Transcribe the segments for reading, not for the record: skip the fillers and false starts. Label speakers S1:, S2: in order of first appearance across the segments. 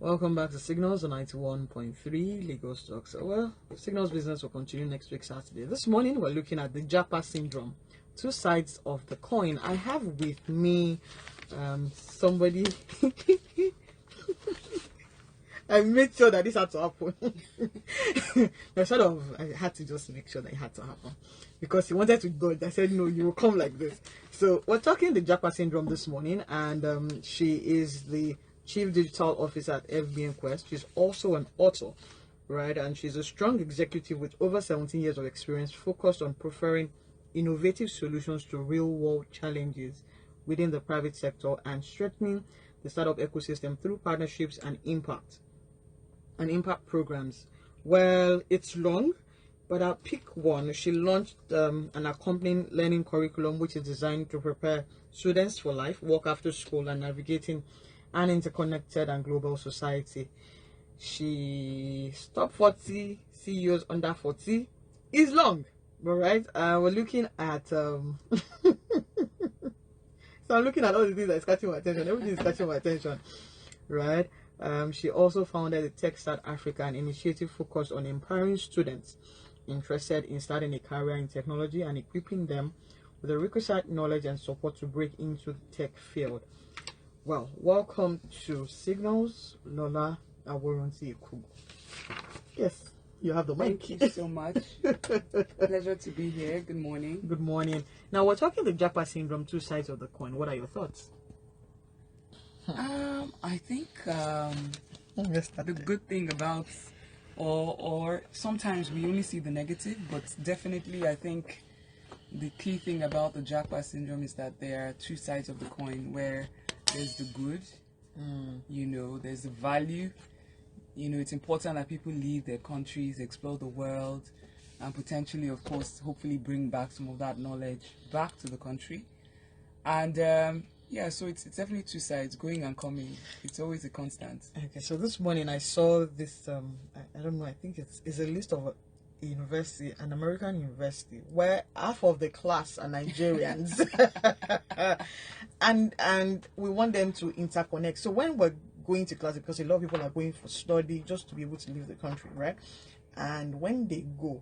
S1: Welcome back to Signals on 91.3 Lagos Talks. Well, Signals business will continue next week Saturday. This morning we're looking at the Japa Syndrome, two sides of the coin. I have with me somebody. I made sure that this had to happen. I had to just make sure that it had to happen because he wanted to dodge. I said, no, you will come like this. So we're talking the Japa Syndrome this morning, and she is the Chief Digital Officer at FBN Quest. She's also an author, right? And she's a strong executive with over 17 years of experience focused on preferring innovative solutions to real-world challenges within the private sector and strengthening the startup ecosystem through partnerships and impact programs. Well, it's long, but I'll pick one. She launched an accompanying learning curriculum which is designed to prepare students for life, work after school, and navigating an interconnected and global society. She top 40 CEOs under 40 is long, all right? We're looking at so I'm looking at all the things that is catching my attention. Everything is catching my attention, right? She also founded the Tech Start Africa, an initiative focused on empowering students interested in starting a career in technology and equipping them with the requisite knowledge and support to break into the tech field. Well, welcome to Signals, Lola Aworonti Ikugu. Yes, you have the mic.
S2: Thank you so much. Pleasure to be here. Good morning.
S1: Good morning. Now, we're talking the Japa Syndrome, two sides of the coin. What are your thoughts?
S2: I think the good thing about, or sometimes we only see the negative, but definitely I think the key thing about the Japa Syndrome is that there are two sides of the coin where there's the good, there's the value. It's important that people leave their countries, explore the world, and potentially, of course, hopefully bring back some of that knowledge back to the country. And so it's definitely two sides, going and coming. It's always a constant.
S1: Okay, so this morning I saw this, I don't know, I think it's a list of a university, an American university, where half of the class are Nigerians. and we want them to interconnect. So when we're going to class, because a lot of people are going for study just to be able to leave the country, right? And when they go,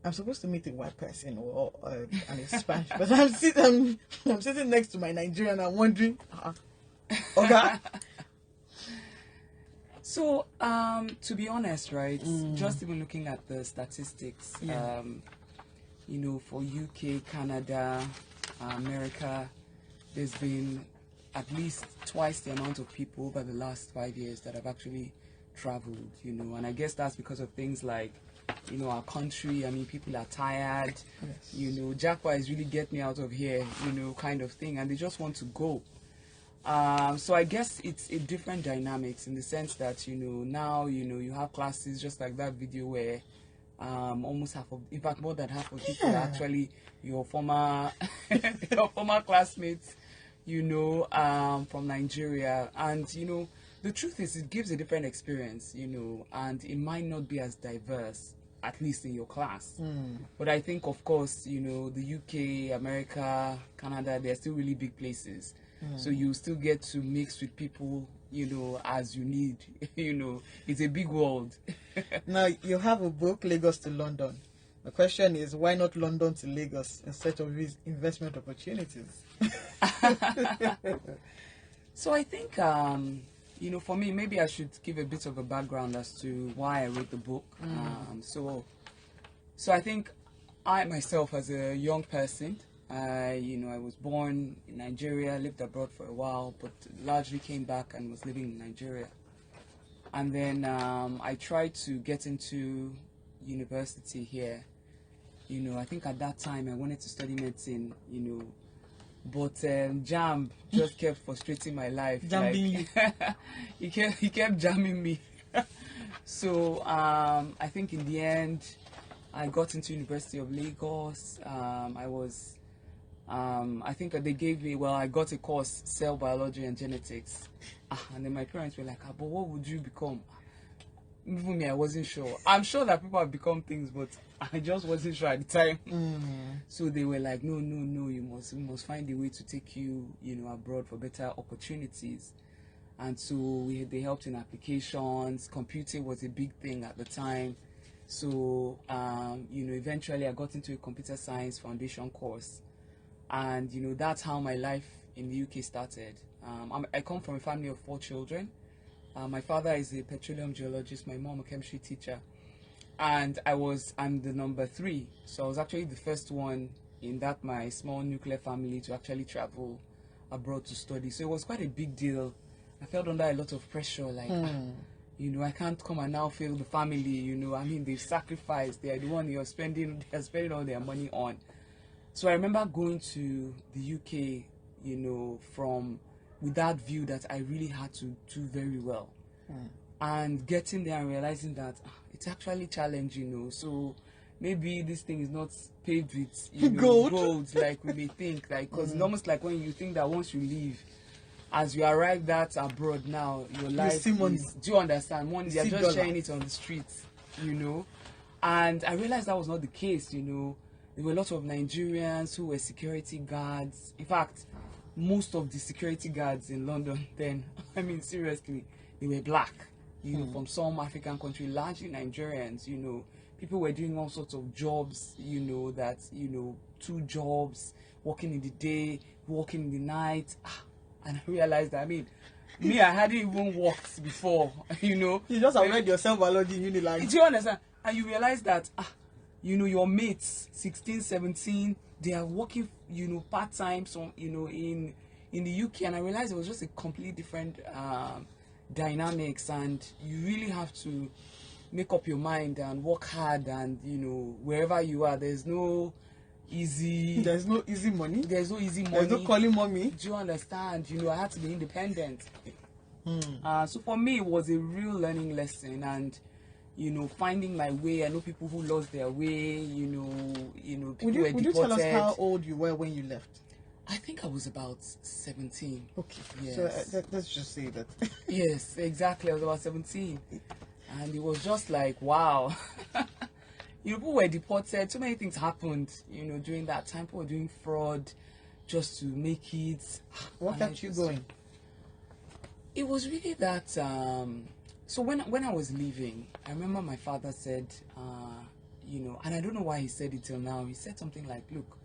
S1: I'm supposed to meet a white person or an Spanish, but I'm sitting next to my Nigerian. I'm wondering, okay.
S2: So, to be honest, right, just even looking at the statistics, for UK, Canada, America, there's been at least twice the amount of people over the last 5 years that have actually traveled, and I guess that's because of things like, our country. I mean, people are tired,
S1: yes.
S2: Japa is really get me out of here, kind of thing, and they just want to go. So I guess it's a different dynamics in the sense that, now, you have classes just like that video where almost half of, in fact, more than half of people are actually your former classmates, from Nigeria. And, the truth is it gives a different experience, and it might not be as diverse, at least in your class. But I think, of course, the UK, America, Canada, they're still really big places. So you still get to mix with people, as you need. It's a big world.
S1: Now, you have a book, Lagos to London. The question is, why not London to Lagos instead of these investment opportunities?
S2: So I think, for me, maybe I should give a bit of a background as to why I wrote the book. So I think I myself, as a young person, I was born in Nigeria, lived abroad for a while, but largely came back and was living in Nigeria. And then I tried to get into university here. I think at that time I wanted to study medicine, but JAMB just kept frustrating my life.
S1: Jamming
S2: he kept jamming me. So I think in the end I got into University of Lagos. I think they gave me, I got a course, cell biology and genetics. And then my parents were like, but what would you become? Even me, I wasn't sure. I'm sure that people have become things, but I just wasn't sure at the time. So they were like, no, we must find a way to take you, abroad for better opportunities. And so they helped in applications. Computing was a big thing at the time. So, eventually I got into a computer science foundation course. And, that's how my life in the UK started. I come from a family of 4 children. My father is a petroleum geologist, my mom a chemistry teacher. And I'm the number 3. So I was actually the first one in my small nuclear family to actually travel abroad to study. So it was quite a big deal. I felt under a lot of pressure, like, I can't come and now fail the family, they've sacrificed, they're the one they're spending all their money on. So I remember going to the UK, with that view that I really had to do very well. And getting there and realizing that it's actually challenging, so maybe this thing is not paved with, gold, like we may think, like, because it's almost like when you think that once you leave, as you arrive that abroad now, your life is, do you understand? Money, they're just sharing it on the streets, And I realized that was not the case, There were a lot of Nigerians who were security guards. In fact, most of the security guards in London then, seriously, they were black, from some African country, largely Nigerians, People were doing all sorts of jobs, 2 jobs, working in the day, working in the night. And I realized that, I hadn't even worked before, You
S1: just have read yourself biology in uni, like.
S2: Do you understand? And you realize that, your mates, 16, 17, they are working, part-time, so, in the UK. And I realized it was just a completely different dynamics. And you really have to make up your mind and work hard. And, wherever you are, there's no easy money. There's no
S1: calling mommy.
S2: Do you understand? I had to be independent. So for me, it was a real learning lesson, and finding my way. I know people who lost their way. People
S1: would you tell us how old you were when you left?
S2: I think I was about 17.
S1: Okay.
S2: Yes.
S1: So let's just say that.
S2: Yes, exactly. I was about 17, and it was just like, wow. People were deported. So many things happened, during that time. People were doing fraud just to make it.
S1: What kept you going?
S2: It was really that. So when I was leaving, I remember my father said, and I don't know why he said it till now. He said something like, "Look,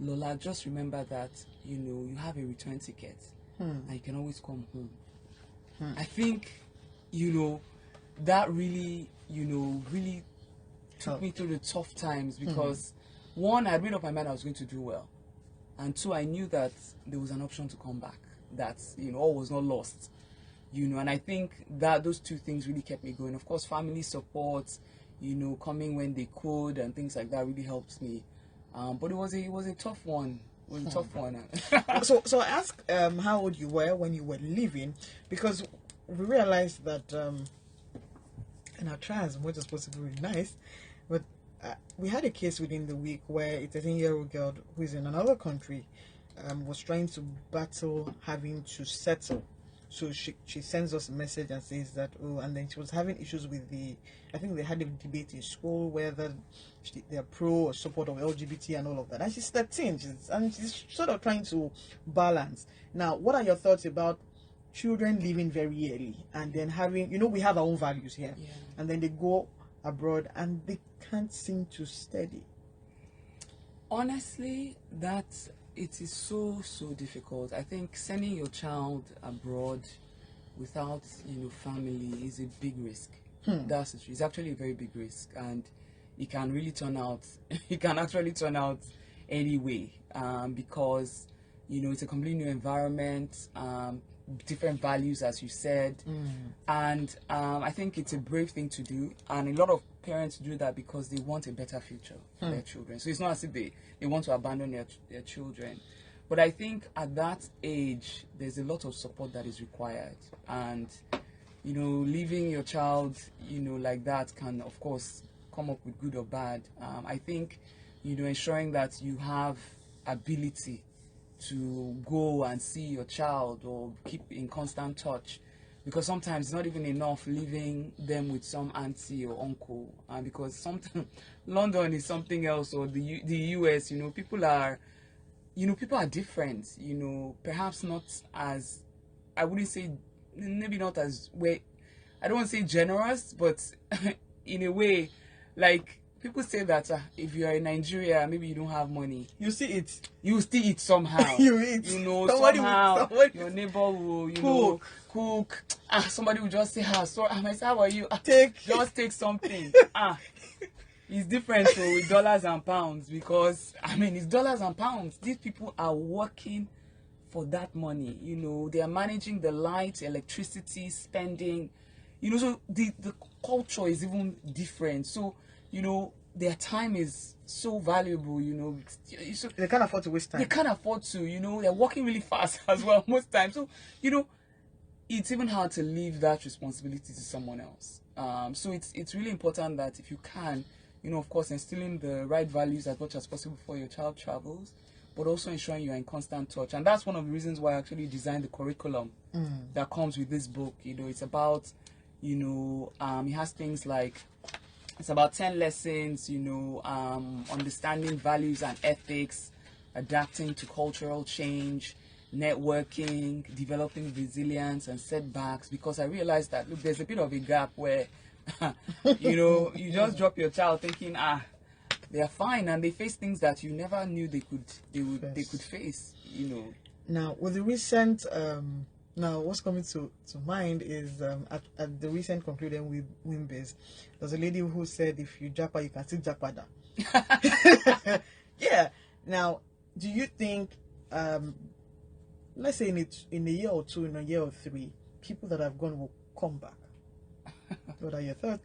S2: Lola, just remember that you have a return ticket, and you can always come home." I think, that really, really took me through the tough times, because 1, I had made up my mind I was going to do well, and 2, I knew that there was an option to come back, that all was not lost, and I think that those 2 things really kept me going. Of course, family support, coming when they could and things like that really helped me, but it was a tough one. It was a tough one.
S1: So I asked how old you were when you were leaving, because we realized that and I'll try as much as possible to be nice, but we had a case within the week where a 13-year-old girl who is in another country was trying to battle having to settle. So she sends us a message and says that, and then she was having issues with I think they had a debate in school whether they're pro or support of LGBT and all of that. And she's 13, she's sort of trying to balance. Now, what are your thoughts about children leaving very early and then having, we have our own values here, and then they go abroad and they can't seem to steady?
S2: Honestly, it is so difficult. I think sending your child abroad without family is a big risk. It's actually a very big risk, and it can really turn out anyway, because it's a completely new environment, different values, as you said, and I think it's a brave thing to do, and a lot of parents do that because they want a better future for their children. So it's not as if they want to abandon their children, but I think at that age there's a lot of support that is required, and leaving your child like that can of course come up with good or bad. I think ensuring that you have ability to go and see your child or keep in constant touch, because sometimes it's not even enough leaving them with some auntie or uncle, because sometimes London is something else, or the US, people are different, perhaps not as, I wouldn't say maybe not as way, I don't want to say generous, but in a way, like people say that if you are in Nigeria, maybe you don't have money.
S1: You see it.
S2: You still eat somehow.
S1: You eat.
S2: You know,
S1: Somebody
S2: somehow
S1: somebody
S2: your neighbor will, cook. Somebody will just say, so I might say, how are you? Just take something. It's different so with dollars and pounds, because I mean it's dollars and pounds. These people are working for that money. You know, they are managing the light, electricity, spending. You know, so the culture is even different. So, you know, their time is so valuable, you know. So
S1: they can't afford to waste time.
S2: They can't afford to, you know, they're working really fast as well most times. So, you know, it's even hard to leave that responsibility to someone else. So it's really important that if you can, you know, of course, instilling the right values as much as possible before your child travels, but also ensuring you're in constant touch. And that's one of the reasons why I actually designed the curriculum that comes with this book. You know, it's about, you know, it has things like, it's about 10 lessons, you know, understanding values and ethics, adapting to cultural change, networking, developing resilience and setbacks, because I realized that, look, there's a bit of a gap where, you know, you just drop your child thinking, they are fine, and they face things that you never knew they could face, you know.
S1: Now, with the recent, now what's coming to mind is at the recent concluding with Wimbase, there's a lady who said, if you japa, you can still japada. Yeah. Now, do you think, let's say in a year or two, in a year or three, people that have gone will come back? What are your thoughts?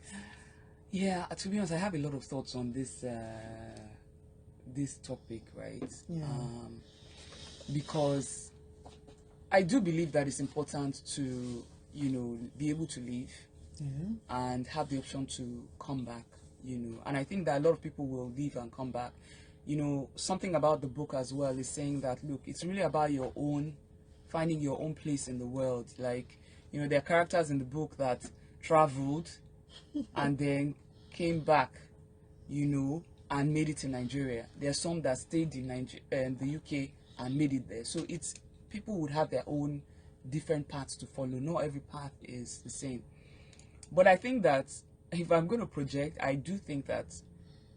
S2: Yeah, to be honest, I have a lot of thoughts on this this topic, right?
S1: Yeah.
S2: Because I do believe that it's important to, you know, be able to leave and have the option to come back, you know. And I think that a lot of people will leave and come back. You know, something about the book as well is saying that, look, it's really about your own, finding your own place in the world. Like, you know, there are characters in the book that traveled and then came back, you know, and made it in Nigeria. There are some that stayed in the UK and made it there. So it's, people would have their own different paths to follow. Not every path is the same. But I think that if I'm going to project, I do think that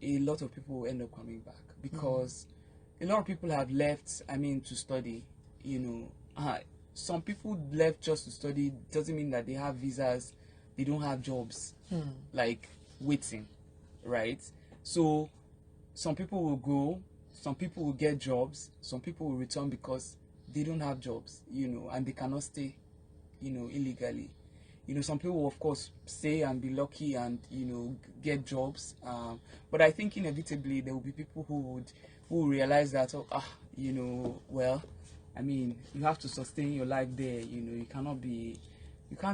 S2: a lot of people will end up coming back, because a lot of people have left, I mean, to study, you know. Some people left just to study. Doesn't mean that they have visas, they don't have jobs, like waiting, right? So some people will go, some people will get jobs, some people will return because they don't have jobs, you know, and they cannot stay, you know, illegally. You know, some people will, of course, stay and be lucky and, you know, get jobs. But I think inevitably there will be people who will realize that, you know, well, I mean, you have to sustain your life there. You know, you can't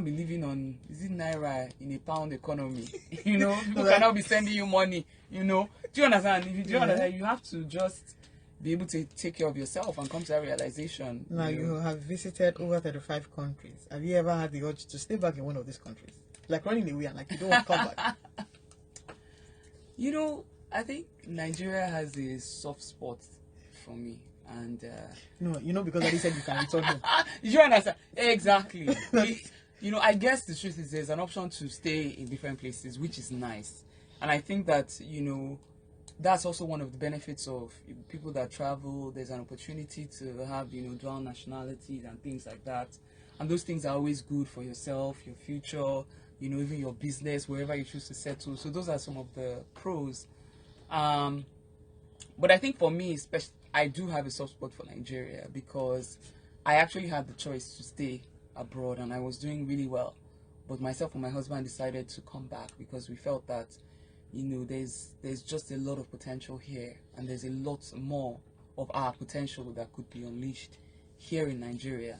S2: be living on, is it Naira in a pound economy? You know, people cannot be sending you money, you know. Do you understand? If you do understand, you have to just be able to take care of yourself and come to that realization.
S1: Now, you have visited over 35 countries. Have you ever had the urge to stay back in one of these countries? Like running away and like you don't want to come back?
S2: You know, I think Nigeria has a soft spot for me. And
S1: no, you know, because I said you can return home.
S2: You understand? Exactly. You know, I guess the truth is there's an option to stay in different places, which is nice. And I think that, you know, that's also one of the benefits of people that travel. There's an opportunity to have, you know, dual nationalities and things like that. And those things are always good for yourself, your future, you know, even your business, wherever you choose to settle. So those are some of the pros. But I think for me, especially, I do have a soft spot for Nigeria, because I actually had the choice to stay abroad and I was doing really well. But myself and my husband decided to come back because we felt that, you know, there's just a lot of potential here, and there's a lot more of our potential that could be unleashed here in Nigeria.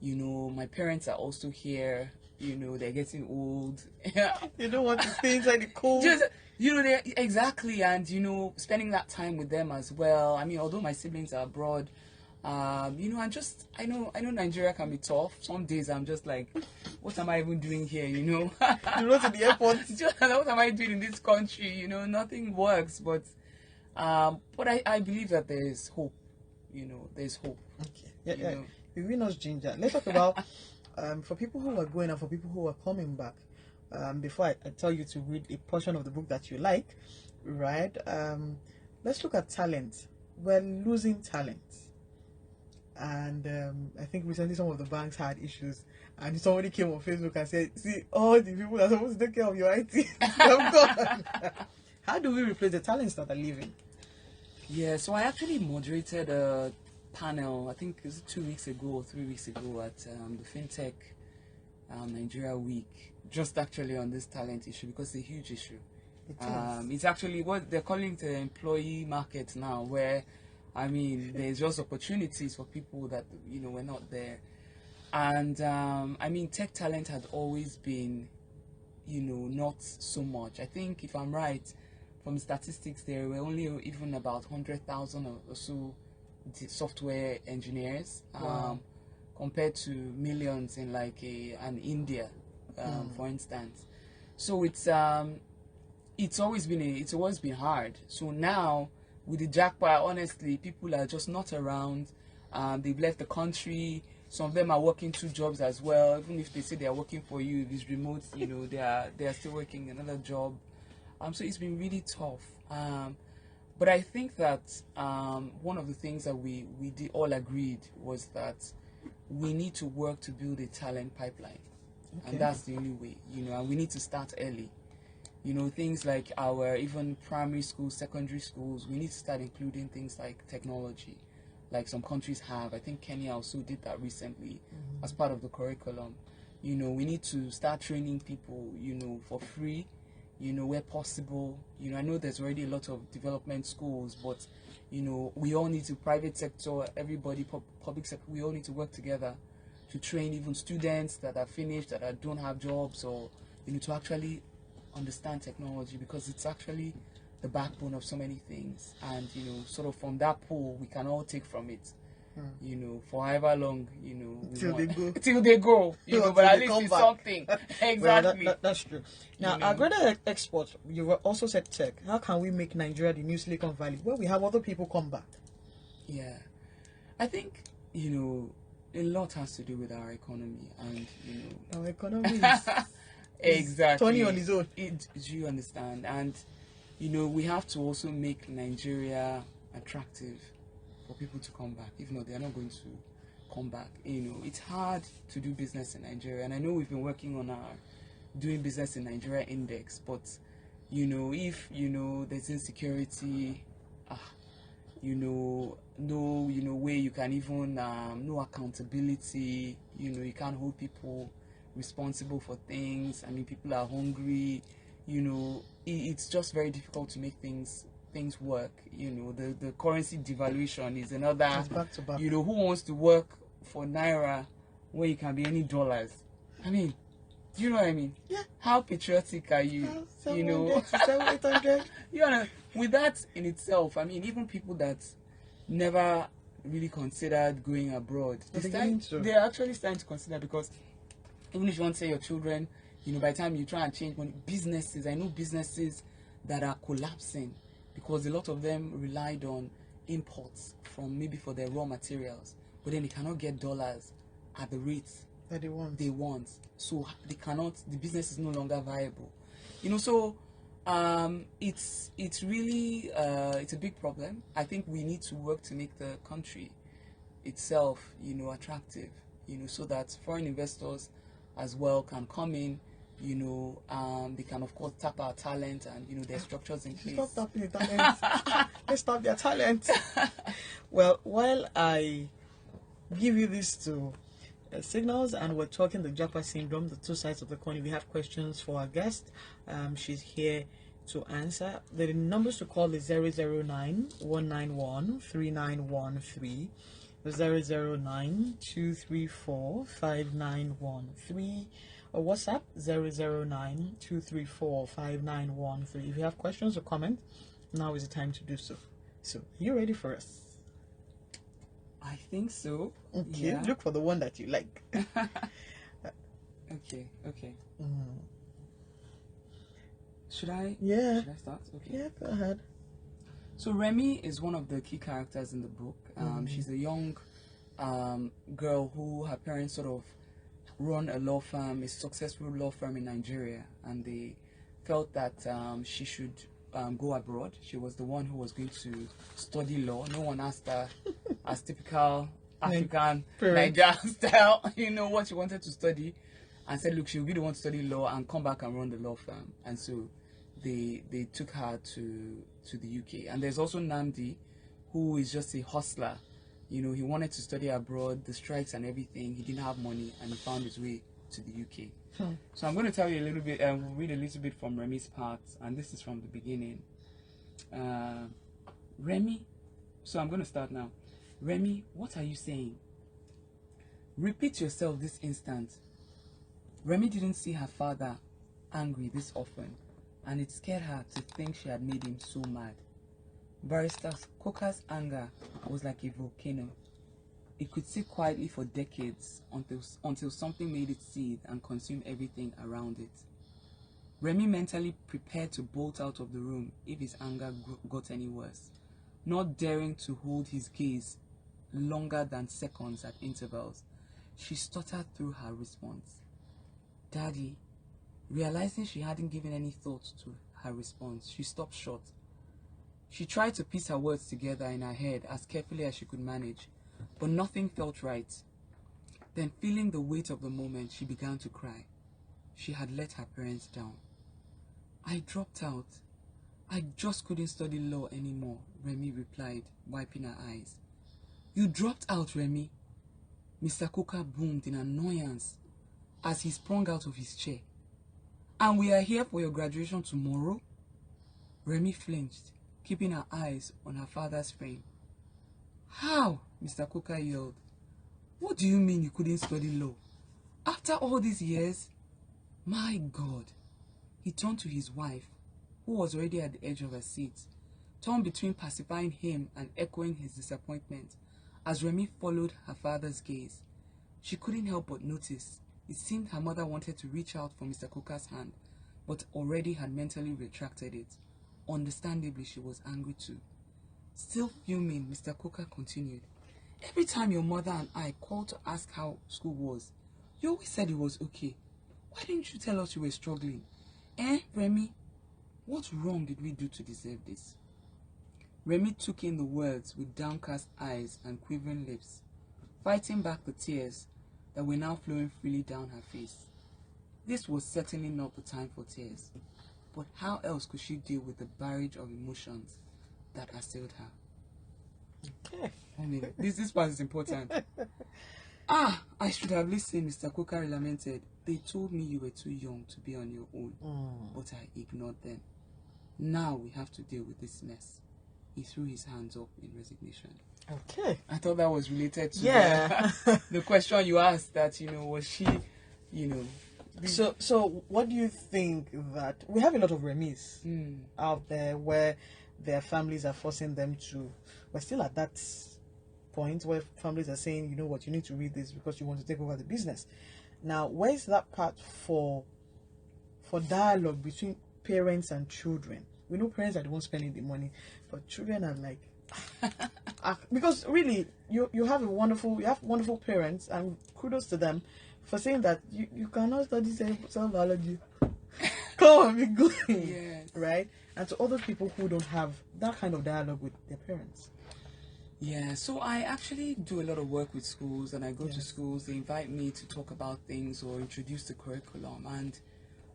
S2: You know, my parents are also here. You know, they're getting old.
S1: You don't want to stay inside the cold.
S2: Just, you know, exactly, and you know, spending that time with them as well. I mean, although my siblings are abroad, you know, I know Nigeria can be tough. Some days I'm just like, what am I even doing here? You know,
S1: you go to the airport.
S2: What am I doing in this country? You know, nothing works. But I believe that there is hope. You know, there's hope.
S1: Okay. Yeah. If we know ginger, let's talk about For people who are going and for people who are coming back, before I tell you to read a portion of the book that you like, right? Let's look at talent. We're losing talent. And I think recently some of the banks had issues, and somebody came on Facebook and said, see, all the people that are supposed to take care of your IT have gone. How do we replace the talents that are leaving?
S2: Yeah, so I actually moderated a panel, I think it was 2 weeks ago or 3 weeks ago at the FinTech Nigeria Week, just actually on this talent issue, because it's a huge issue. It's actually what they're calling the employee market now, where I mean, there's just opportunities for people that, you know, were not there. And, I mean, tech talent had always been, you know, not so much. I think, if I'm right, from statistics, there were only even about 100,000 or so software engineers, compared to millions in, like, an India, for instance. So it's always been hard. So now, with the Japa, honestly, people are just not around. They've left the country. Some of them are working 2 jobs as well. Even if they say they are working for you, if it's remote, you know, they are still working another job. So it's been really tough. But I think that one of the things that we all agreed was that we need to work to build a talent pipeline, and that's the only way, you know. And we need to start early. You know, things like our even primary schools, secondary schools, we need to start including things like technology, like some countries have. I think Kenya also did that recently as part of the curriculum. You know, we need to start training people, you know, for free, you know, where possible. You know, I know there's already a lot of development schools, but, you know, we all need to, private sector, everybody, public sector, we all need to work together to train even students that are finished, that don't have jobs, or, you know, to actually understand technology, because it's actually the backbone of so many things. And, you know, sort of from that pool, we can all take from it, you know, for however long, you know, till they go, you know, but at least it's something. Exactly.
S1: Well, that's true. Now, our greater exports, you also said tech. How can we make Nigeria the new Silicon Valley, where we have other people come back? Yeah,
S2: I think, you know, a lot has to do with our economy, and, you know,
S1: our economy is
S2: exactly
S1: Tony on his own.
S2: Do you understand? And, you know, we have to also make Nigeria attractive for people to come back. If not, they are not going to come back. You know, it's hard to do business in Nigeria, and I know we've been working on our doing business in Nigeria index, but, you know, if, you know, there's insecurity, you know, no, you know, way you can even no accountability, you know, you can't hold people responsible for things. I mean, people are hungry, you know, it's just very difficult to make things work. You know, the currency devaluation is another.
S1: It's back to back.
S2: You know, who wants to work for naira when you can be any dollars? I mean, do you know what I mean?
S1: Yeah.
S2: How patriotic are you? You know,
S1: 800.
S2: You know, with that in itself, I mean, even people that never really considered going abroad, they're actually starting to consider, because even if you want to say your children, you know, by the time you try and change money, businesses, I know businesses that are collapsing because a lot of them relied on imports from maybe for their raw materials, but then they cannot get dollars at the rates
S1: that
S2: they want. So they cannot, the business is no longer viable. You know, so it's really it's a big problem. I think we need to work to make the country itself, you know, attractive, you know, so that foreign investors as well can come in, you know, they can of course tap our talent, and, you know, there's structures in place.
S1: Stop tapping the talent. Let's tap their talent. Well, while I give you these two signals, and we're talking the Japa Syndrome, the two sides of the coin, if you have questions for our guest, she's here to answer. The numbers to call is 009-191-3913, 009-234-5913, or WhatsApp 009-234-5913. If you have questions or comments, now is the time to do so. So, are you ready for us?
S2: I think so.
S1: Okay,
S2: yeah.
S1: Look for the one that you like.
S2: Okay. Should I start? Okay.
S1: Yeah, go ahead.
S2: So Remi is one of the key characters in the book. She's a young girl who her parents sort of run a law firm, a successful law firm in Nigeria, and they felt that she should go abroad. She was the one who was going to study law. No one asked her, as typical African Nigerian style, what she wanted to study, and said, look, she will be the one to study law and come back and run the law firm. And so they took her to the UK. And there's also Namdi, who is just a hustler. He wanted to study abroad, the strikes and everything. He didn't have money, and he found his way to the UK. So I'm going to tell you a little bit, we'll read a little bit from Remi's part, and this is from the beginning. Remi, so I'm going to start now. Remi, what are you saying? Repeat yourself this instant. Remi didn't see her father angry this often, and it scared her to think she had made him so mad. Barrister Coker's anger was like a volcano. It could sit quietly for decades until something made it seethe and consume everything around it. Remi mentally prepared to bolt out of the room if his anger got any worse, not daring to hold his gaze longer than seconds at intervals. She stuttered through her response. Daddy, realizing she hadn't given any thought to her response, she stopped short. She tried to piece her words together in her head as carefully as she could manage, but nothing felt right. Then, feeling the weight of the moment, she began to cry. She had let her parents down. I dropped out. I just couldn't study law anymore, Remi replied, wiping her eyes. You dropped out, Remi? Mr. Coker boomed in annoyance as he sprung out of his chair. And we are here for your graduation tomorrow? Remi flinched, keeping her eyes on her father's frame. How? Mr. Coker yelled. What do you mean you couldn't study law? After all these years? My God. He turned to his wife, who was already at the edge of her seat, torn between pacifying him and echoing his disappointment, as Remi followed her father's gaze. She couldn't help but notice. It seemed her mother wanted to reach out for Mr. Coker's hand, but already had mentally retracted it. Understandably, she was angry too. Still fuming, Mr. Coker continued. Every time your mother and I called to ask how school was, you always said it was okay. Why didn't you tell us you were struggling? Remi? What wrong did we do to deserve this? Remi took in the words with downcast eyes and quivering lips, fighting back the tears that were now flowing freely down her face. This was certainly not the time for tears, but how else could she deal with the barrage of emotions that assailed her?
S1: Okay.
S2: I mean, this part is important. I should have listened, Mr. Coker lamented. They told me you were too young to be on your own, but I ignored them. Now we have to deal with this mess. He threw his hands up in resignation.
S1: Okay.
S2: I thought that was related to the question you asked, that, was she,
S1: So what do you think that we have a lot of Remis out there where their families are forcing them to, we're still at that point where families are saying, you know what, you need to read this because you want to take over the business. Now, where's that part for dialogue between parents and children? We know parents are the ones spending the money, but children are like, because really, you have wonderful parents, and kudos to them for saying that you cannot study cell biology. Come on, be good,
S2: yes.
S1: Right? And to other people who don't have that kind of dialogue with their parents.
S2: Yeah, so I actually do a lot of work with schools, and I go to schools. They invite me to talk about things or introduce the curriculum, and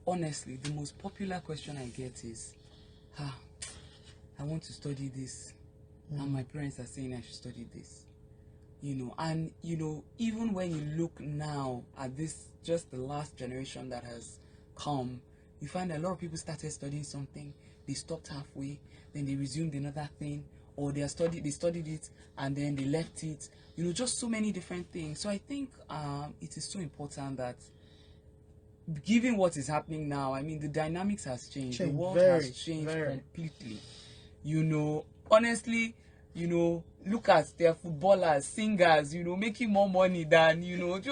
S2: honestly, the most popular question I get is, I want to study this, and my parents are saying I should study this. And even when you look now at this, just the last generation that has come, you find that a lot of people started studying something, they stopped halfway, then they resumed another thing, or they studied it and then they left it. Just so many different things. So I think it is so important that, given what is happening now, I mean, the dynamics has changed. The world has changed completely. Honestly, look at their footballers, singers, making more money than,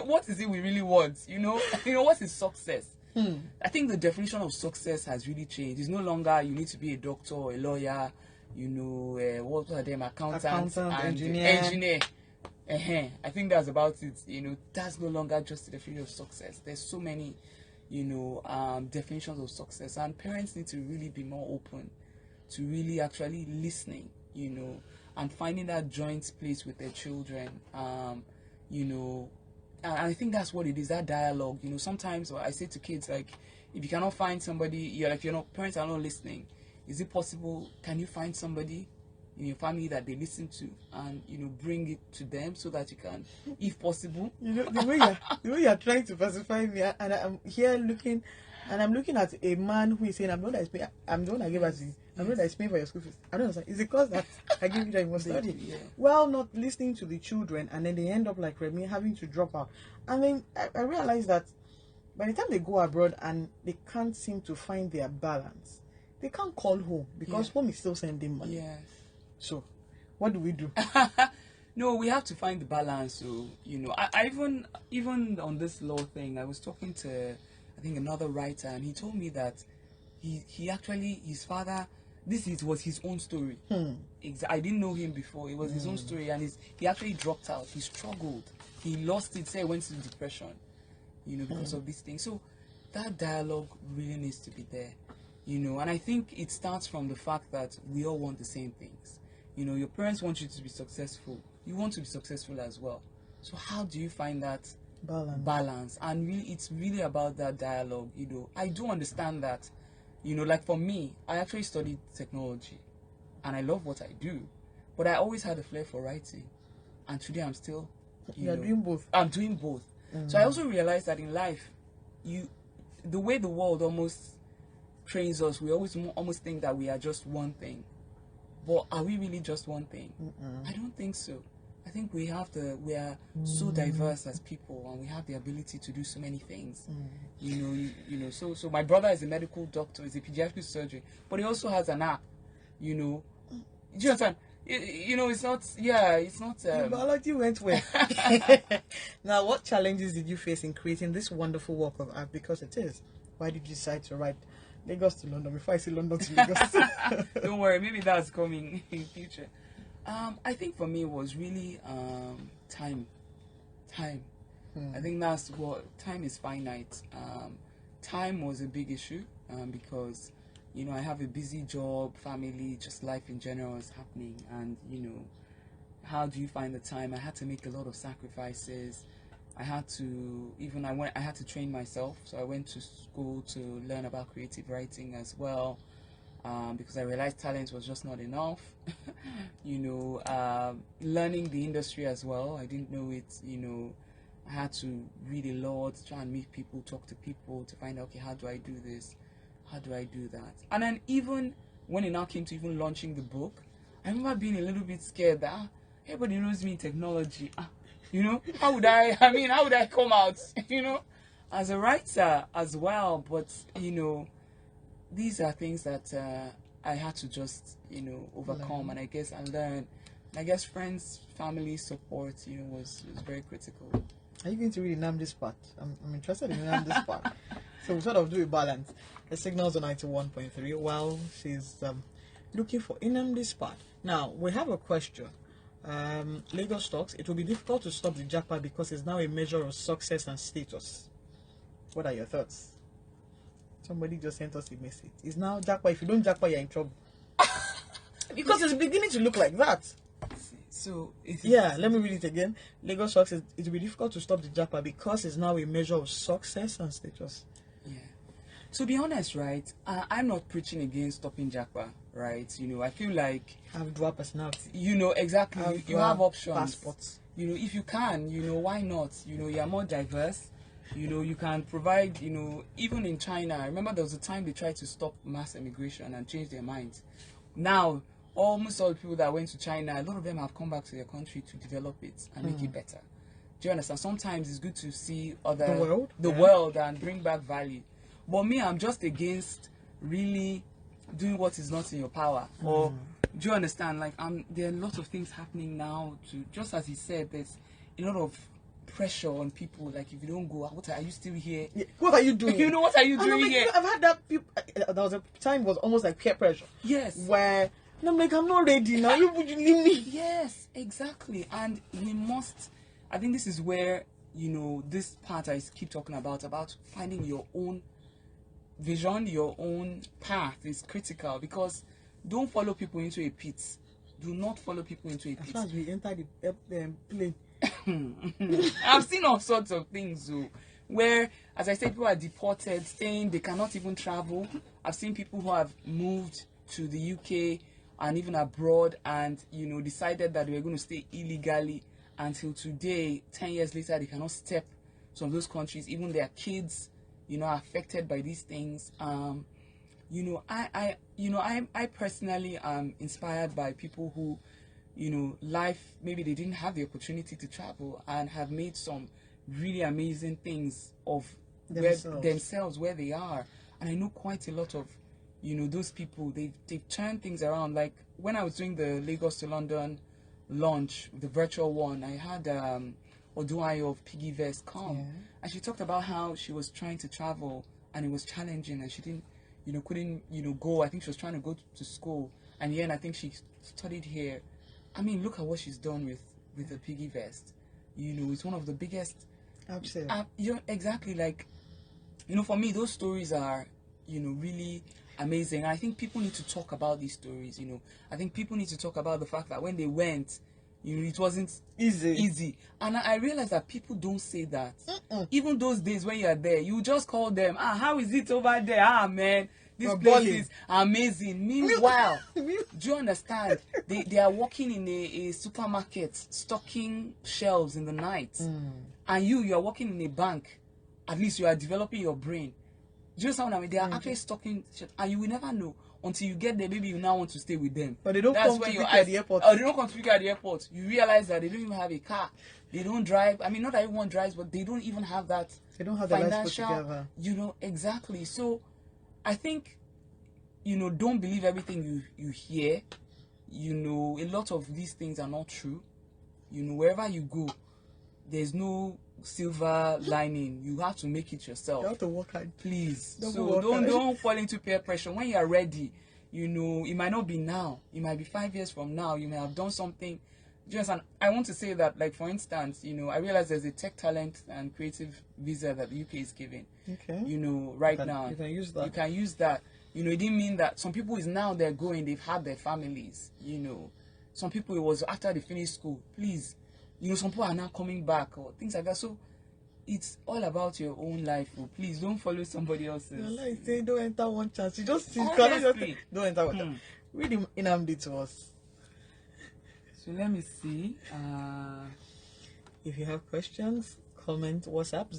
S2: what is it we really want? What is success? I think the definition of success has really changed. It's no longer you need to be a doctor or a lawyer, what are them, accountant and engineer. I think that's about it. That's no longer just the definition of success. There's so many, definitions of success, and parents need to really be more open to really actually listening, and finding that joint place with their children. And I think that's what it is, that dialogue. Sometimes I say to kids, like, if you cannot find somebody, parents are not listening. Is it possible? Can you find somebody in your family that they listen to, and bring it to them so that you can, if possible.
S1: The way you're trying to pacify me, and I'm here looking, and I'm looking at a man who is saying, I'm the one that I gave us. I'm the one that is paying for your school fees. I don't understand. Is it because that I give you that you must study?
S2: Yeah.
S1: Well, not listening to the children, and then they end up like Remi, having to drop out. And then I realized that by the time they go abroad and they can't seem to find their balance, they can't call home because home is still sending money.
S2: Yes.
S1: So, what do we do?
S2: No, we have to find the balance. So, I even on this law thing, I was talking to, I think, another writer, and he told me that he actually, his father, was his own story. I didn't know him before. It was his own story, and he actually dropped out. He struggled. He lost it. Say, went into depression, because of these things. So, that dialogue really needs to be there, and I think it starts from the fact that we all want the same things. Your parents want you to be successful. You want to be successful as well. So how do you find that balance? And really, it's really about that dialogue. I do understand that, like for me, I actually studied technology, and I love what I do, but I always had a flair for writing, and today I'm still,
S1: You're doing both.
S2: I'm doing both. So I also realized that in life, the way the world almost trains us, we almost think that we are just one thing. But are we really just one thing? I don't think so. I think we are so diverse as people, and we have the ability to do so many things. So my brother is a medical doctor, he's a pediatric surgeon, but he also has an app. Do you understand? It's not.
S1: Your biology went well. Now, what challenges did you face in creating this wonderful work of art? Because it is. Why did you decide to write Lagos to London before I say London to Lagos?
S2: Don't worry, maybe that's coming in future. I think for me it was really time. I think that's what, time is finite. Time was a big issue because I have a busy job, family, just life in general is happening, and how do you find the time? I had to make a lot of sacrifices. I had to train myself, so I went to school to learn about creative writing as well, because I realized talent was just not enough. Learning the industry as well, I didn't know it. I had to read a lot, try and meet people, talk to people to find out, okay, how do I do this? How do I do that? And then even when it now came to even launching the book, I remember being a little bit scared that everybody knows me in technology. How would I come out, as a writer as well? But, these are things that I had to just, overcome, and I guess I learned. And I guess friends, family support, was very critical.
S1: Are you going to really name this part? I'm interested in name this part. So we sort of do a balance. The signals on 91.3 while she's looking for this part. Now, we have a question. Lagos talks, it will be difficult to stop the Japa because it's now a measure of success and status. What are your thoughts? Somebody just sent us a message. It's now Japa. If you don't Japa, you're in trouble. Because it's beginning to look like that.
S2: So,
S1: let me read it again. Lagos talks, it will be difficult to stop the Japa because it's now a measure of success and status.
S2: Yeah. To be honest, right, I'm not preaching against stopping Japa, right? I feel like
S1: have dual personality.
S2: Exactly. You have options.
S1: Passports.
S2: If you can, why not? You're more diverse. You can provide, even in China, I remember there was a time they tried to stop mass emigration and change their minds. Now, almost all the people that went to China, a lot of them have come back to their country to develop it and make it better. Do you understand? Sometimes it's good to see the world and bring back value. But me, I'm just against really doing what is not in your power. Or do you understand? Like, there are a lot of things happening now. Just as he said, there's a lot of pressure on people. Like, if you don't go, are you still here?
S1: Yeah. What are you doing?
S2: What are you doing here?
S1: I've had that. There was a time it was almost like peer pressure.
S2: Yes.
S1: Where And I'm like, I'm not ready now. You would you leave me?
S2: Yes, exactly. And we must, I think this is where, this part I keep talking about finding your own vision, your own path is critical, because don't follow people into a pit. Do not follow people into a
S1: As
S2: pit.
S1: soon as we enter the plane.
S2: I've seen all sorts of things where, as I said, people are deported, staying, they cannot even travel. I've seen people who have moved to the UK and even abroad and, decided that they were going to stay illegally until today, 10 years later, they cannot step some of those countries. Even their kids, are affected by these things. I personally am inspired by people who, life, maybe they didn't have the opportunity to travel and have made some really amazing things of themselves where they are. And I know quite a lot of, those people, they've turned things around. Like when I was doing the Lagos to London launch, the virtual one, I had Oduayo of Piggy Vest come.
S1: Yeah.
S2: And she talked about how she was trying to travel and it was challenging and she didn't, couldn't, go. I think she was trying to go to school. And then I think she studied here. I mean, look at what she's done with the Piggy Vest. It's one of the biggest.
S1: Absolutely.
S2: Exactly. Like, for me, those stories are, really amazing. And I think people need to talk about these stories. I think people need to talk about the fact that when they went, it wasn't easy. And I realized that people don't say that. Even those days when you are there, you just call them, how is it over there? Man, this place is amazing. Meanwhile, do you understand? They are working in a supermarket, stocking shelves in the night. And you are working in a bank. At least you are developing your brain. Do you understand what I mean? They are actually stocking shelves, and you will never know until you get there. Maybe you now want to stay with them.
S1: But they don't come to pick you at the airport.
S2: Or they don't come to pick you at the airport. You realize that they don't even have a car. They don't drive. I mean, not everyone drives, but they don't even have that.
S1: They don't have
S2: financial,
S1: the life put together.
S2: Exactly. So, I think, don't believe everything you hear. A lot of these things are not true. Wherever you go, there's no silver lining. You have to make it yourself.
S1: You have to work hard.
S2: Please. Don't fall into peer pressure. When you are ready, it might not be now. It might be 5 years from now. You may have done something. And I want to say that, like, for instance, I realize there's a tech talent and creative visa that the UK is giving.
S1: Okay.
S2: Now.
S1: You can use that.
S2: You can use that. It didn't mean that some people is now they're going, they've had their families. Some people it was after they finished school. Please. Some people are now coming back or things like that. So it's all about your own life. Please don't follow somebody else's.
S1: Your life, say don't enter one chance. You just don't enter one chance. Read him Inamdi to us.
S2: So let me see.
S1: If you have questions, comment WhatsApp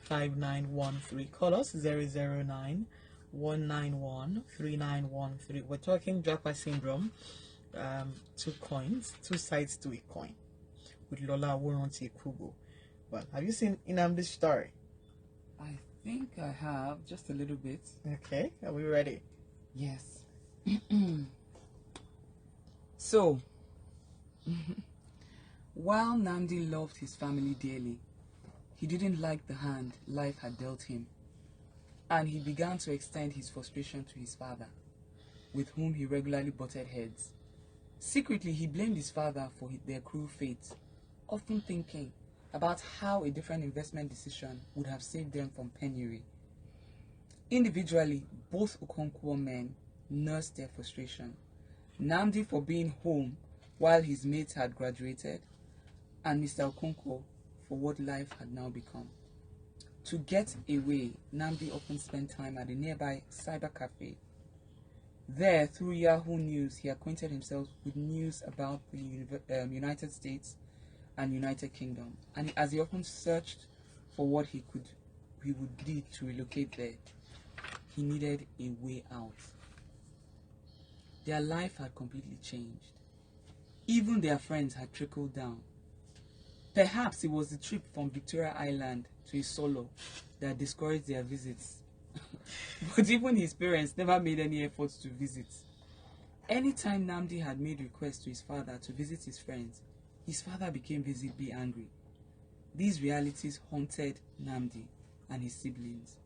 S1: 009-234-5913. Call us 009-191-3913. We're talking Japa Syndrome. 2 coins, 2 sides to a coin, with Lola Warranty Kubo. Well, have you seen Inamdi's story?
S2: I think I have, just a little bit.
S1: Okay, are we ready?
S2: Yes. So, while Namdi loved his family dearly, he didn't like the hand life had dealt him, and he began to extend his frustration to his father, with whom he regularly butted heads. Secretly, he blamed his father for their cruel fate, often thinking about how a different investment decision would have saved them from penury. Individually, both Okonkwo men nursed their frustration. Namdi for being home while his mates had graduated, and Mr. Okonkwo for what life had now become. To get away, Namdi often spent time at a nearby cyber cafe. There, through Yahoo News, he acquainted himself with news about the United States and United Kingdom, and as he often searched for what he would need to relocate there, he needed a way out. Their life had completely changed. Even their friends had trickled down. Perhaps it was the trip from Victoria Island to Isolo that discouraged their visits. But even his parents never made any efforts to visit. Anytime Namdi had made requests to his father to visit his friends, his father became visibly angry. These realities haunted Namdi and his siblings.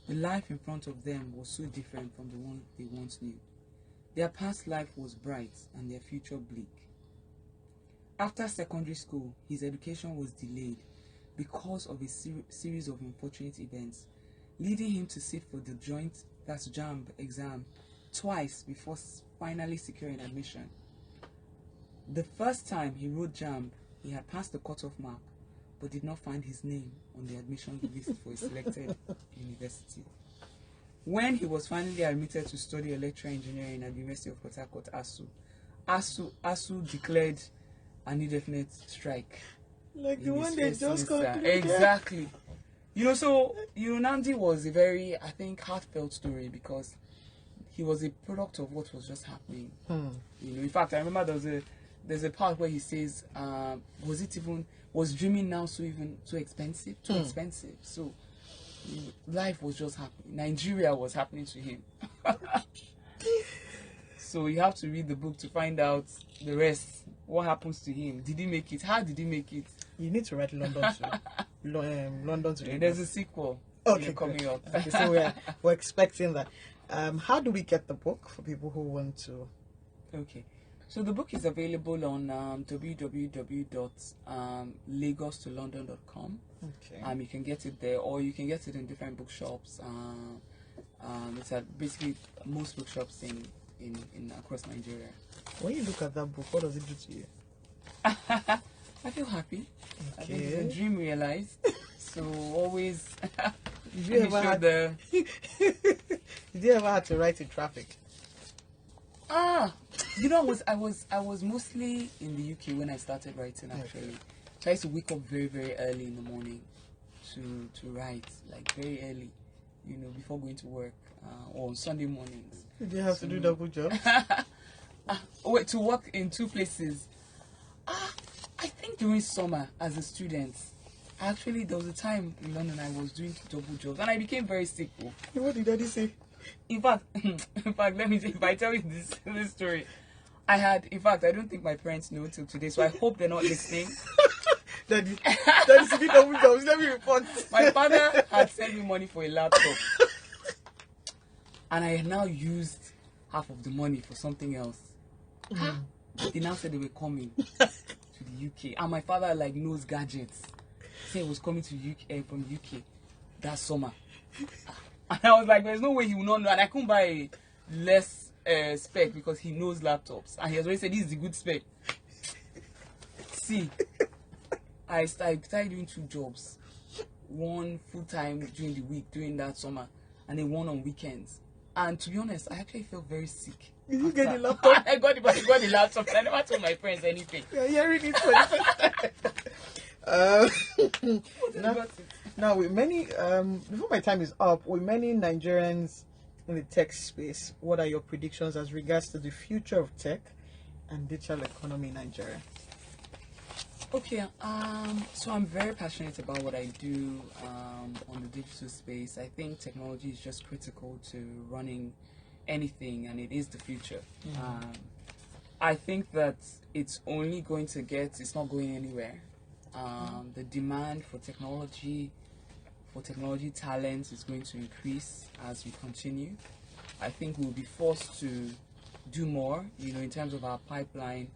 S2: The life in front of them was so different from the one they once knew. Their past life was bright and their future bleak. After secondary school, his education was delayed because of a series of unfortunate events, leading him to sit for the joint, that's JAMB exam, twice before finally securing admission. The first time he wrote JAMB, he had passed the cutoff mark, but did not find his name on the admission list for a selected university. When he was finally admitted to study electrical engineering at the University of Port Harcourt, ASU declared an indefinite strike.
S1: Like the one they just concluded.
S2: Exactly. So, Nandi was a very, I think, heartfelt story because he was a product of what was just happening. In fact, I remember there's a part where he says, was dreaming now so expensive? Too expensive. So, life was just happening. Nigeria was happening to him. So you have to read the book to find out the rest. What happens to him? Did he make it? How did he make it?
S1: You need to write London to London to.
S2: There's a sequel.
S1: Okay,
S2: coming up.
S1: Okay, so we're expecting that. How do we get the book for people who want to?
S2: Okay, so the book is available on www.lagostolondon.com.
S1: Okay.
S2: You can get it there, or you can get it in different bookshops. It's at basically most bookshops in across Nigeria.
S1: When you look at that book, what does it do to you?
S2: I feel happy.
S1: Okay.
S2: I think it's a dream realized. So always.
S1: Did you ever had to write in traffic?
S2: I was mostly in the UK when I started writing. Actually, I used to wake up very, very early in the morning to write, like very early, before going to work, or on Sunday mornings.
S1: Did you have to do double jobs?
S2: To work in two places. I think during summer as a student, actually there was a time in London I was doing double jobs and I became very sick.
S1: What did Daddy say?
S2: In fact, let me say, if I tell you this story, I don't think my parents know till today, so I hope they're not listening.
S1: Daddy did double jobs. Let me report.
S2: My father had sent me money for a laptop, and I had now used half of the money for something else. They now said they were coming to the UK, and my father knows gadgets. He was coming to UK from UK that summer, and I was like, "There's no way he will not know." And I couldn't buy less spec because he knows laptops, and he has already said this is a good spec. See, I started doing two jobs, one full time during the week during that summer, and then one on weekends. And to be honest, I actually felt very sick.
S1: Did you get the laptop?
S2: I got the laptop. I never told my friends anything.
S1: You're hearing it for the first time. Now, with many, before my time is up, with many Nigerians in the tech space, what are your predictions as regards to the future of tech and digital economy in Nigeria?
S2: Okay, so I'm very passionate about what I do on the digital space. I think technology is just critical to running anything, and it is the future. I think that it's only going to it's not going anywhere. The demand for technology talent is going to increase as we continue. I think we'll be forced to do more, in terms of our pipeline,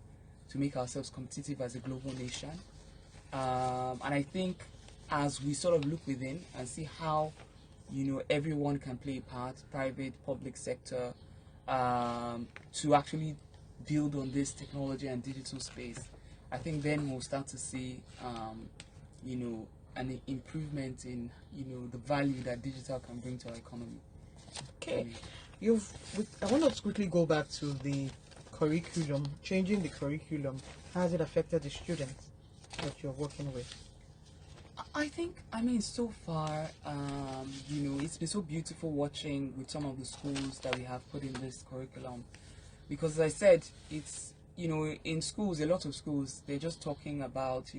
S2: to make ourselves competitive as a global nation. And I think as we sort of look within and see how, everyone can play a part, private, public sector, to actually build on this technology and digital space, I think then we'll start to see, an improvement in, the value that digital can bring to our economy.
S1: Okay. I want to quickly go back to the curriculum, changing the curriculum. How has it affected the students that you're working with?
S2: I think, so far, it's been so beautiful watching with some of the schools that we have put in this curriculum. Because as I said, it's, in schools, a lot of schools, they're just talking about,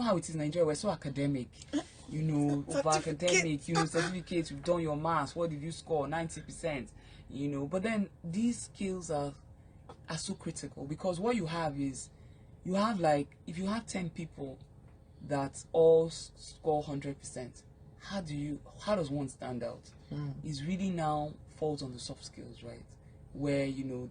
S2: how it is in Nigeria, we're so academic. Over academic, certificates, you've done your maths, what did you score? 90%. But then these skills are so critical, because what you have is, if you have 10 people that all score 100%, how does one stand out? Is really now falls on the soft skills, right? Where, you know,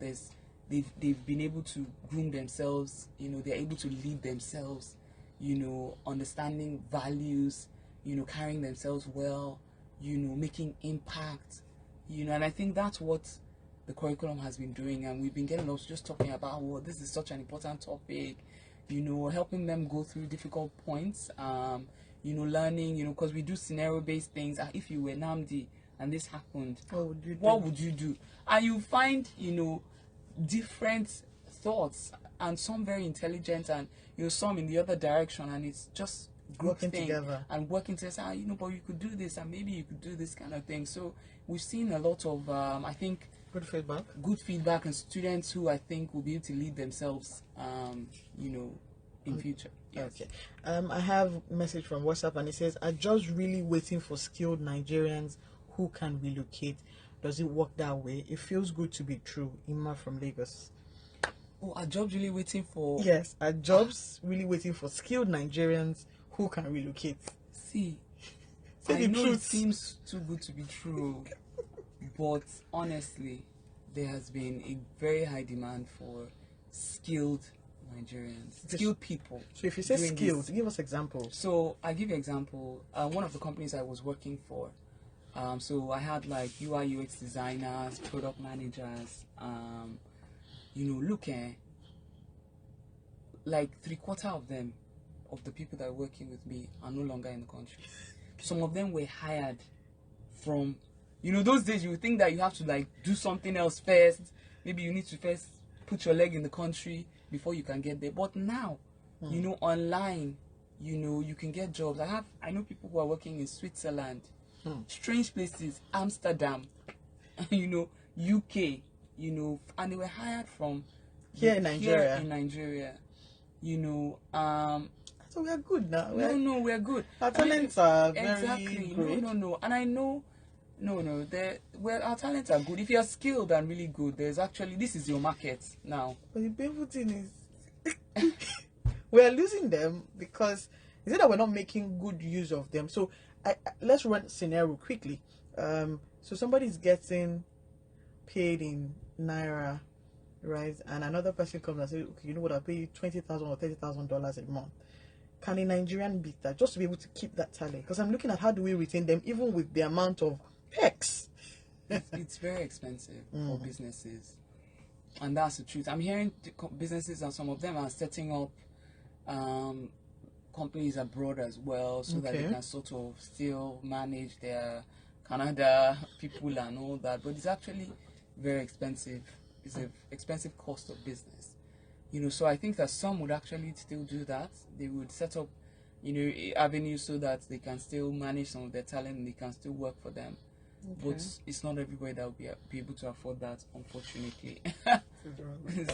S2: they've been able to groom themselves, you know, they're able to lead themselves, you know, understanding values, you know, carrying themselves well, you know, making impact, you know, and I think that's what the curriculum has been doing, and we've been getting also just talking about, well, this is such an important topic, you know, helping them go through difficult points, you know, learning, you know, because we do scenario-based things. If you were Namdi and this happened, what would you do? And you find, you know, different thoughts, and some very intelligent, and, you know, some in the other direction, and it's just
S1: working together
S2: and working together. You know, but you could do this, and maybe you could do this kind of thing. So we've seen a lot of, I think, good feedback, and students who I think will be able to lead themselves, you know, in future. Yes.
S1: Okay. I have a message from WhatsApp, and it says, "Are just really waiting for skilled Nigerians who can relocate. Does it work that way? It feels good to be true." Ima from Lagos.
S2: Oh, are jobs really waiting for?
S1: Yes, are jobs really waiting for skilled Nigerians who can relocate?
S2: See,
S1: Say
S2: I
S1: the
S2: know
S1: truth.
S2: it seems too good to be true, but honestly, there has been a very high demand for skilled Nigerians, skilled people.
S1: So if you say
S2: doing
S1: skilled,
S2: this.
S1: give us examples.
S2: So I give you an example. One of the companies I was working for, so I had like UI UX designers, product managers. You know, look, like 3/4 of them, of the people that are working with me, are no longer in the country. Some of them were hired from, you know, those days you would think that you have to like do something else first. Maybe you need to first put your leg in the country before you can get there. But now, you know, online, you know, you can get jobs. I know people who are working in Switzerland, strange places, Amsterdam, you know, UK, you know, and they were hired from
S1: Here in
S2: Nigeria, you know.
S1: So we are good now.
S2: No, we're good.
S1: Our talents are very
S2: exactly
S1: great.
S2: No, and I know. No, our talents are good. If you're skilled and really good, there's actually, this is your market now.
S1: But the painful thing is, we are losing them because is it that we're not making good use of them? So let's run a scenario quickly. So somebody's getting paid in naira, right? And another person comes and says, "Okay, you know what? I'll pay you $20,000 or $30,000 a month." Can a Nigerian beat that just to be able to keep that talent? Because I'm looking at how do we retain them, even with the amount of perks.
S2: It's very expensive for businesses, and that's the truth. I'm hearing businesses, and some of them are setting up companies abroad as well, so that they can sort of still manage their Canada people and all that. But it's actually very expensive. It's an expensive cost of business. You know, so I think that some would actually still do that. They would set up, you know, avenues so that they can still manage some of their talent and they can still work for them. But it's not everybody that will be able to afford that, unfortunately.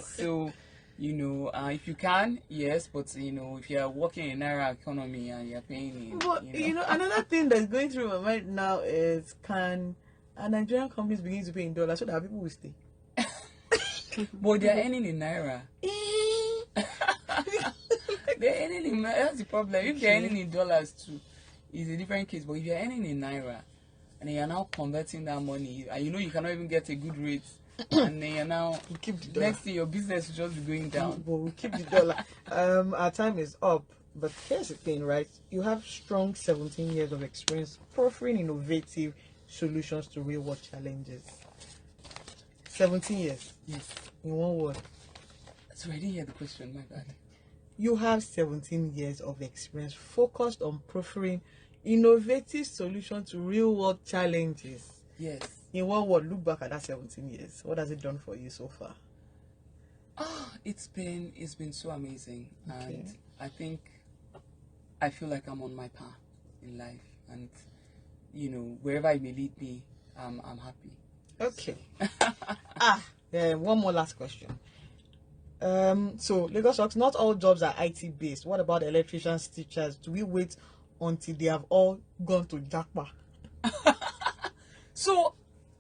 S2: So, you know, if you can, yes, but, you know, if you're working in Naira economy and you're paying in,
S1: But, you know, another thing that's going through my mind now is, can Nigerian companies begin to pay in dollars so that people will stay?
S2: But they're earning in Naira. They're earning in, that's the problem. If they're earning in dollars too, it's a different case. But if you're earning in Naira and you're now converting that money, and you know you cannot even get a good rate, and then you're now next thing your business will just be going down.
S1: But we'll keep the dollar. Our time is up. But here's the thing, right? You have strong 17 years of experience proffering innovative solutions to real world challenges. 17 years.
S2: Yes.
S1: In one word.
S2: So I didn't hear the question, my bad.
S1: You have 17 years of experience focused on proffering innovative solutions to real world challenges.
S2: Yes.
S1: In one word, look back at that 17 years. What has it done for you so far?
S2: It's been so amazing. And I feel like I'm on my path in life, and you know, wherever it may lead me, I'm happy.
S1: Okay. One more last question. So Lagos Rocks, not all jobs are IT based. What about electricians, teachers? Do we wait until they have all gone to Japa?
S2: So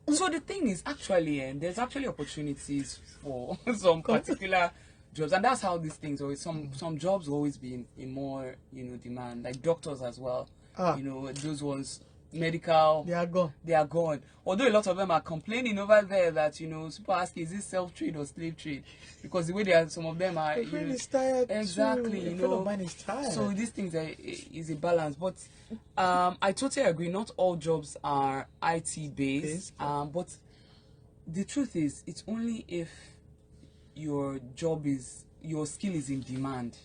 S2: the thing is, actually, there's actually opportunities for some particular jobs, and that's how these things always. Some jobs will always be in more, you know, demand, like doctors as well. You know, those ones medical,
S1: They are gone.
S2: they are gone. Although a lot of them are complaining over there that, people ask, is this self-trade or slave trade? Because the way they are, some of them are,
S1: My friend is tired
S2: exactly,
S1: too. A friend of mine is tired.
S2: So these things is a balance. But I totally agree. Not all jobs are IT based. But the truth is, it's only if your skill is in demand.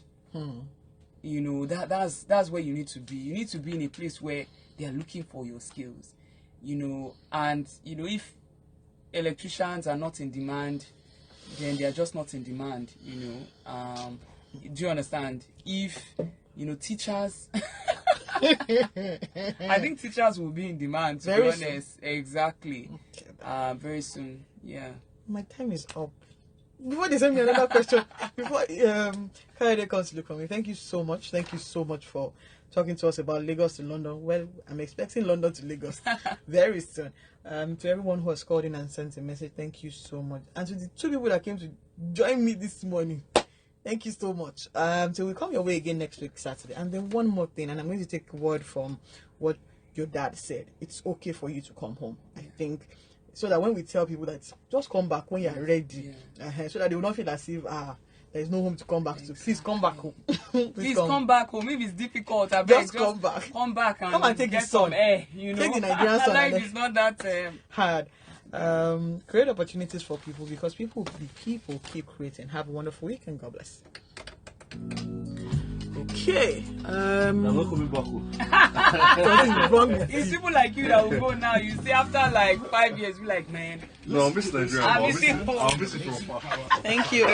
S2: That's where you need to be. You need to be in a place where they are looking for your skills. And if electricians are not in demand, then they are just not in demand. Do you understand? If teachers, I think teachers will be in demand. To
S1: Very
S2: be honest, exactly. Okay, very soon. Yeah.
S1: My time is up. Before they send me another question, before Kayode comes to look for me, thank you so much. Thank you so much for talking to us about Lagos to London. Well, I'm expecting London to Lagos very soon. To everyone who has called in and sent a message, thank you so much. And to the 2 people that came to join me this morning, thank you so much. So we'll come your way again next week, Saturday. And then one more thing, and I'm going to take a word from what your dad said. It's okay for you to come home, I think. So that when we tell people that just come back when you are ready, so that they will not feel as if there is no home to come back to. Please come back home.
S2: Please come back home. If it's difficult,
S1: just come back.
S2: Come back and
S1: come and take
S2: get
S1: the sun.
S2: Some air.
S1: Take the Nigerian sun.
S2: Life is not that
S1: hard. Create opportunities for people because people keep creating. Have a wonderful week and God bless. Okay.
S3: I'm not coming back home.
S2: It's people like you that will go now. You see, after like 5 years, you're like, man.
S3: No, I'm missing Nigeria. I'm missing from far.
S1: Thank you.